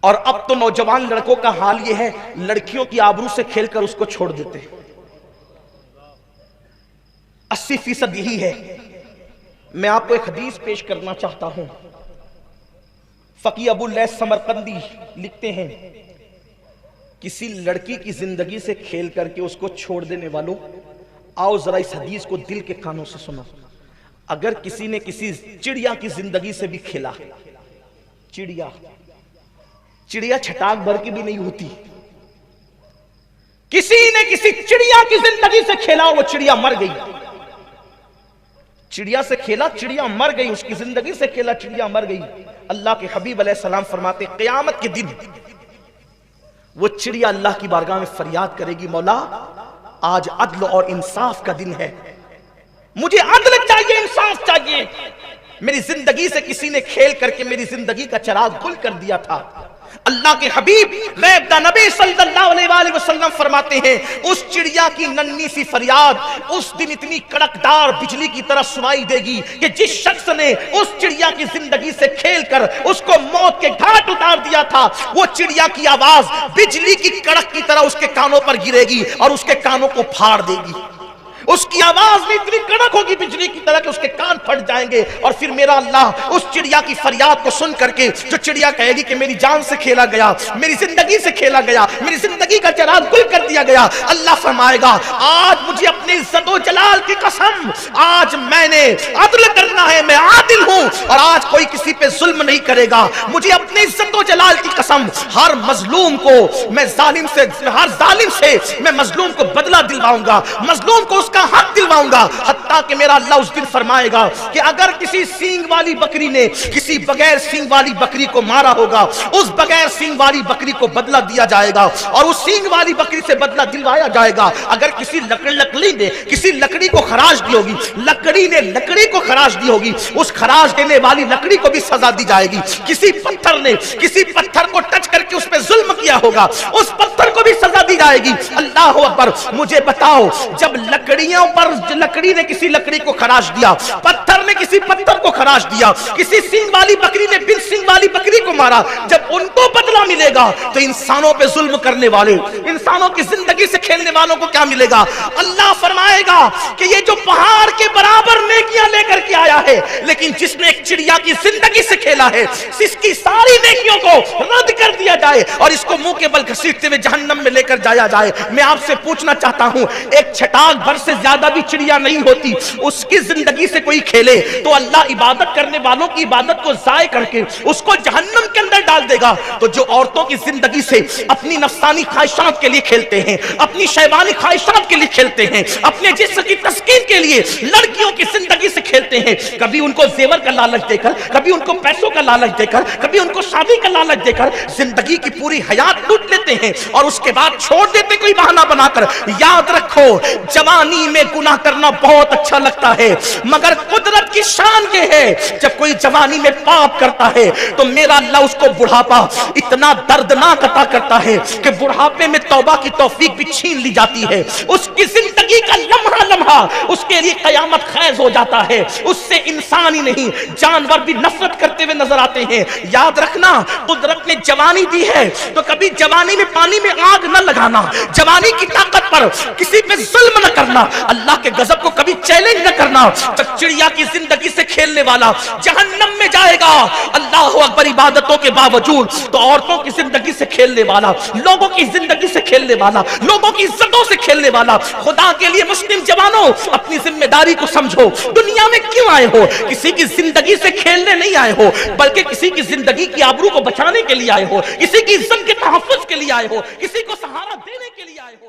اور اب تو نوجوان لڑکوں کا حال یہ ہے، لڑکیوں کی آبرو سے کھیل کر اس کو چھوڑ دیتے ہیں۔ 80% یہی ہے۔ میں آپ کو ایک حدیث پیش کرنا چاہتا ہوں۔ فقی ابو اللیث سمرقندی لکھتے ہیں، کسی لڑکی کی زندگی سے کھیل کر کے اس کو چھوڑ دینے والوں، آؤ ذرا اس حدیث کو دل کے کانوں سے سنو۔ اگر کسی نے کسی چڑیا کی زندگی سے بھی کھیلا، چڑیا چھٹاک بھر کی بھی نہیں ہوتی، کسی نے کسی چڑیا کی زندگی سے کھیلا، وہ چڑیا مر گئی۔ چڑیا سے کھیلا، چڑیا مر گئی، اس کی زندگی سے کھیلا، چڑیا مر گئی۔ اللہ کے حبیب علیہ السلام فرماتے ہیں قیامت کے دن وہ چڑیا اللہ کی بارگاہ میں فریاد کرے گی، مولا آج عدل اور انصاف کا دن ہے، مجھے عدل چاہیے، انصاف چاہیے۔ میری زندگی سے کسی نے کھیل کر کے میری زندگی کا چراغ گل کر دیا تھا۔ اللہ کے حبیب غیب دا نبی صلی اللہ علیہ وآلہ وسلم فرماتے ہیں اس چڑیا کی ننھی سی فریاد اس دن اتنی کڑکدار بجلی کی طرح سنائی دے گی کہ جس شخص نے اس چڑیا کی زندگی سے کھیل کر اس کو موت کے گھاٹ اتار دیا تھا، وہ چڑیا کی آواز بجلی کی کڑک کی طرح اس کے کانوں پر گرے گی اور اس کے کانوں کو پھاڑ دے گی۔ اس کی آواز میں اتنی کڑک ہوگی بجلی کی طرح کہ اس کے کان پھٹ جائیں گے، اور پھر میرا اللہ اس چڑیا کی فریاد کو سن کر کے، جو چڑیا کہے گی کہ میری جان سے کھیلا گیا، میری زندگی سے کھیلا گیا، میری زندگی کا چراغ گل کر دیا گیا، اللہ فرمائے گا آج مجھے اپنے عزت و جلال کی قسم، آج میں نے عدل کرنا ہے، میں عادل ہوں، اور آج کوئی کسی پہ ظلم نہیں کرے گا۔ مجھے اپنے عزت و جلال کی قسم، ہر مظلوم کو میں ہر ظالم سے میں مظلوم کو بدلہ دلواؤں گا، مظلوم کو اس کا حق دلواؤں گا، حتیٰ کہ میرا اللہ اس دن فرمائے گا کہ اگر کسی سینگ والی بکری نے کسی بغیر سینگ والی بکری کو مارا ہوگا، اس بغیر سینگ والی بکری کو بدلہ دیا جائے گا اور اس سینگ والی بکری سے بدلہ دلوایا جائے گا۔ اگر کسی لکڑی نے کسی لکڑی کو خراش دی ہوگی، لکڑی نے لکڑی کو خراش دی ہوگی، اس خراش دینے والی لکڑی کو بھی سزا دی جائے گی۔ کسی پتھر نے کسی پتھر کو ٹچ کر کے اس پہ ظلم کیا ہوگا، اس پتھر کو بھی سزا دی جائے گی۔ اللہ اکبر، مجھے بتاؤ جب لکڑی نے کسی لکڑی کو خراش دیا، پتھر نے کسی پتھر کو خراش دیا، کسی سینگ والی بکری نے بن سینگ والی بکری کو مارا، جب ان کو بدلہ ملے گا تو انسانوں پہ ظلم کرنے والے، انسانوں کی زندگی سے کھیلنے والوں کو کیا ملے گا؟ اللہ فرمائے گا کہ یہ جو پہاڑ کے برابر نیکیاں لے کر کے آیا ہے، لیکن جس نے ایک چڑیا کی زندگی سے کھیلا ہے، اس کی ساری نیکیوں کو رد کر دیا جائے اور اس کو منہ کے بل گھسیٹتے ہوئے جہنم میں لے کر جایا جائے۔ میں آپ سے پوچھنا چاہتا ہوں، ایک چھٹاک بھر سے زیادہ بھی چڑیا نہیں ہوتی، اس کی زندگی سے کوئی کھیلے تو اللہ عبادت کرنے والوں کی عبادت کو ضائع کر کے اس کو جہنم کے اندر ڈال دے گا۔ تو جو عورتوں کی زندگی سے اپنی نفسانی خواہشات کے لیے کھیلتے ہیں، اپنی شیطانی خواہشات کے لیے کھیلتے ہیں، اپنے جسم کی تسکین کے لیے لڑکیوں کی زندگی سے کھیلتے ہیں، کبھی ان کو زیور کا لالچ دے کر، کبھی ان کو پیسوں کا لالچ دے کر، کبھی ان کو شادی کا لالچ دے کر زندگی کی پوری حیات لوٹ لیتے ہیں اور اس کے بعد چھوڑ دیتے کوئی بہانہ بنا کر۔ یاد رکھو جوانی میں گناہ کرنا بہت اچھا لگتا ہے، مگر قدرت کی شان یہ ہے جب کوئی جوانی میں پاپ کرتا ہے تو میرا اللہ اس کو بڑھاپا اتنا دردناک عطا کرتا ہے کہ بڑھاپے میں توبہ کی توفیق بھی چھین لی جاتی ہے۔ اس کی زندگی کا لمحہ لمحہ اس کے لیے قیامت خیز ہو جاتا ہے، اس سے انسان ہی نہیں جانور بھی نفرت کرتے ہوئے نظر آتے ہیں۔ یاد رکھنا قدرت نے جوانی دی ہے تو کبھی جوانی میں پانی میں آگ نہ لگانا، جوانی کی طاقت پر کسی پہ ظلم نہ کرنا، اللہ کے غضب کو کبھی چیلنج نہ کرنا۔ جب چڑیا کی زندگی سے کھیلنے والا جہنم میں جائے گا، اللہ اکبر، عبادتوں کے باوجود تو عورتوں کی زندگی سے کھیلنے والا، لوگوں کی زندگی سے کھیلنے والا، لوگوں کی عزتوں سے کھیلنے والا، خدا کے لیے مسلم جوانوں اپنی ذمہ داری کو سمجھو۔ دنیا میں کیوں آئے ہو؟ کسی کی زندگی سے کھیلنے نہیں آئے ہو، بلکہ کسی کی زندگی کی آبرو کو بچانے کے لیے آئے ہو، کسی کی عزت کے تحفظ کے لیے آئے ہو، کسی کو سہارا دینے کے لیے آئے ہو۔